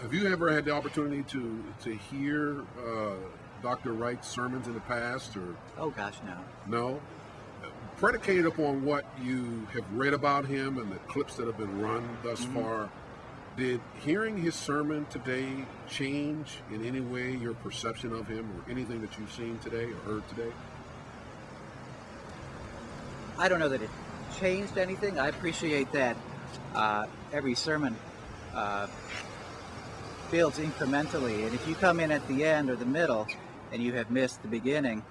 Have you ever had the opportunity to hear Dr. Wright's sermons in the past, or Oh gosh, no. no? Predicated upon what you have read about him and the clips that have been run thus far, did hearing his sermon today change in any way your perception of him, or anything that you've seen today or heard today? I don't know that it changed anything. I appreciate that every sermon builds incrementally, and if you come in at the end or the middle and you have missed the beginning,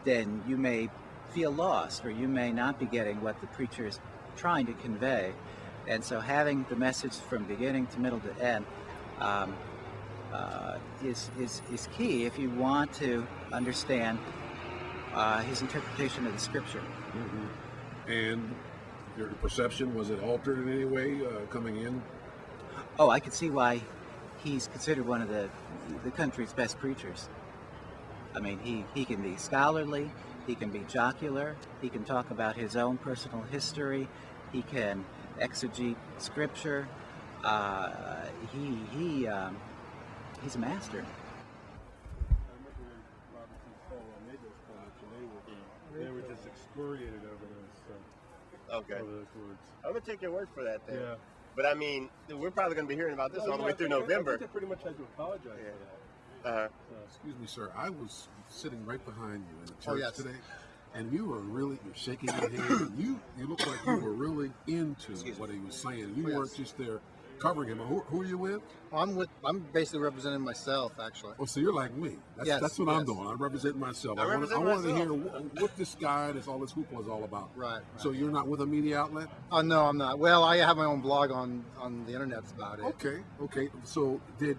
then you may feel lost, or you may not be getting what the preacher is trying to convey. And so having the message from beginning to middle to end is key if you want to understand his interpretation of the scripture. And your perception, was it altered in any way coming in? Oh, I could see why he's considered one of the country's best preachers. I mean, he can be scholarly, he can be jocular, he can talk about his own personal history, he can exegete scripture. He's a master. They were just excoriated over those. Okay. Over those words. I'm gonna take your word for that then. Yeah. But I mean, we're probably gonna be hearing about this all the way through I November. think they pretty much had to apologize for that. Uh-huh. Excuse me, sir. I was sitting right behind you in the Oh, church yes. today, and you were shaking your head. And you looked like you were really into what he was saying. You Oh, yes. weren't just there covering him. Who are you with? I'm basically representing myself, actually. Oh, so you're like me. That's what I'm doing. I'm representing myself. I wanted to hear what this guy and all this hoopla is all about. Right. So you're not with a media outlet? Oh no, I'm not. Well, I have my own blog on the internet about it. Okay. So did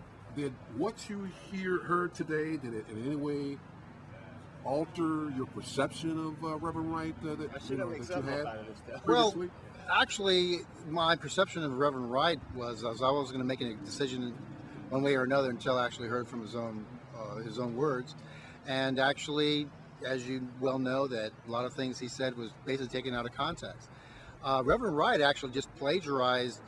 what you heard today, did it in any way alter your perception of Reverend Wright that you had Well, previously? actually, my perception of Reverend Wright was I was going to make a decision one way or another until I actually heard from his own words. And actually, as you well know, that a lot of things he said was basically taken out of context. Reverend Wright actually just plagiarized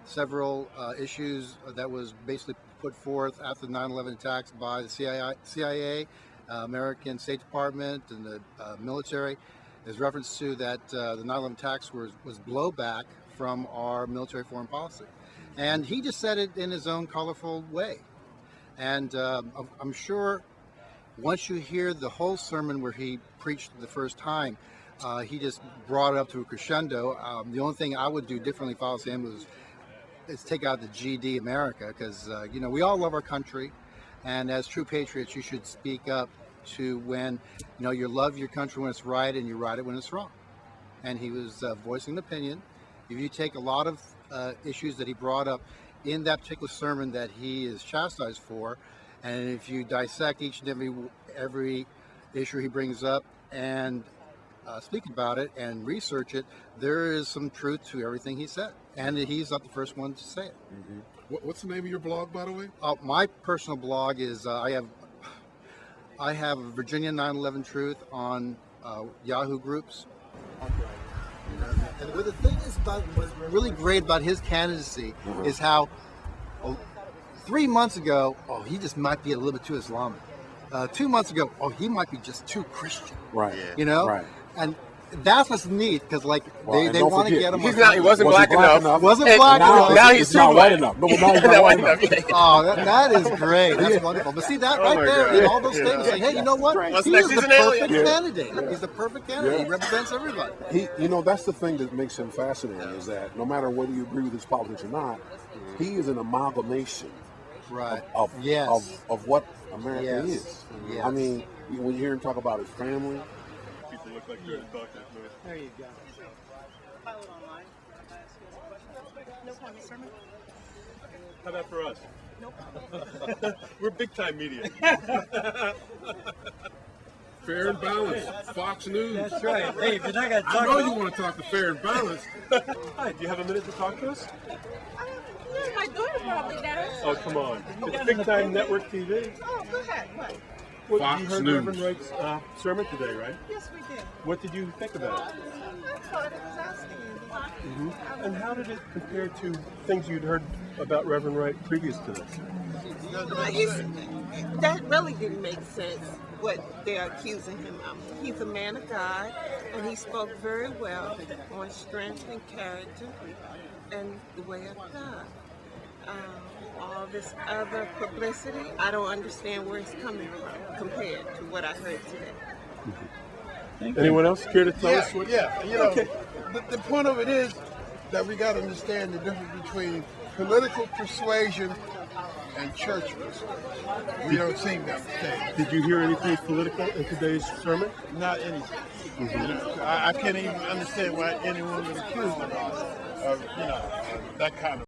several issues that was basically put forth after the 9/11 attacks by the CIA, American State Department, and the military. There's reference to that the 9/11 attacks was blowback from our military foreign policy. And he just said it in his own colorful way. And I'm sure once you hear the whole sermon where he preached the first time, he just brought it up to a crescendo. The only thing I would do differently if I was him is take out the GD America, because we all love our country, and as true patriots you should speak up to when you love your country when it's right and you right it when it's wrong. And he was voicing an opinion. If you take a lot of issues that he brought up in that particular sermon that he is chastised for, and if you dissect each and every issue he brings up and speak about it and research it, there is some truth to everything he said, and he's not the first one to say it. What's the name of your blog, by the way? My personal blog is I have Virginia 9/11 Truth on Yahoo groups. And the thing is what's really great about his candidacy is how 3 months ago, he just might be a little bit too Islamic. 2 months ago, he might be just too Christian. Right. Right. And that's what's neat, because they want to get him. He wasn't black enough. Wasn't black enough. Now he's not white enough. No, now he's not white enough. Oh, that is great. That's wonderful. But see that right there, in all those things, say, hey, you know what? What's He next? is He's the an alien. perfect candidate. He's the perfect candidate. Yeah. He represents everybody. That's the thing that makes him fascinating, is that no matter whether you agree with his politics or not, he is an amalgamation Right. of what America Yes. is. Yes. I mean, when you hear him talk about his family, People look like they're in darkness. There you go. How about for us? Nope. We're big time media. Fair and Balanced, Fox News. That's right. Hey, if you're not going to I talk know you want to talk to Fair and Balanced. Hi, do you have a minute to talk to us? My daughter probably does. Oh, come on. It's Big Time Network TV. Oh, go ahead. What? Well, Fox you heard News. Reverend Wright's sermon today, right? Yes, we did. What did you think about it? I thought it was outstanding. And how did it compare to things you'd heard about Reverend Wright previous to this? That really didn't make sense, what they're accusing him of. He's a man of God, and he spoke very well on strength and character and the way of God. All this other publicity, I don't understand where it's coming from compared to what I heard today. Anyone else care to tell us what? Yeah, you know, the point of it is that we got to understand the difference between political persuasion and church persuasion. We don't seem that same. Did you hear anything political in today's sermon? Not anything. You know, I can't even understand why anyone would accuse them of, you know, that kind of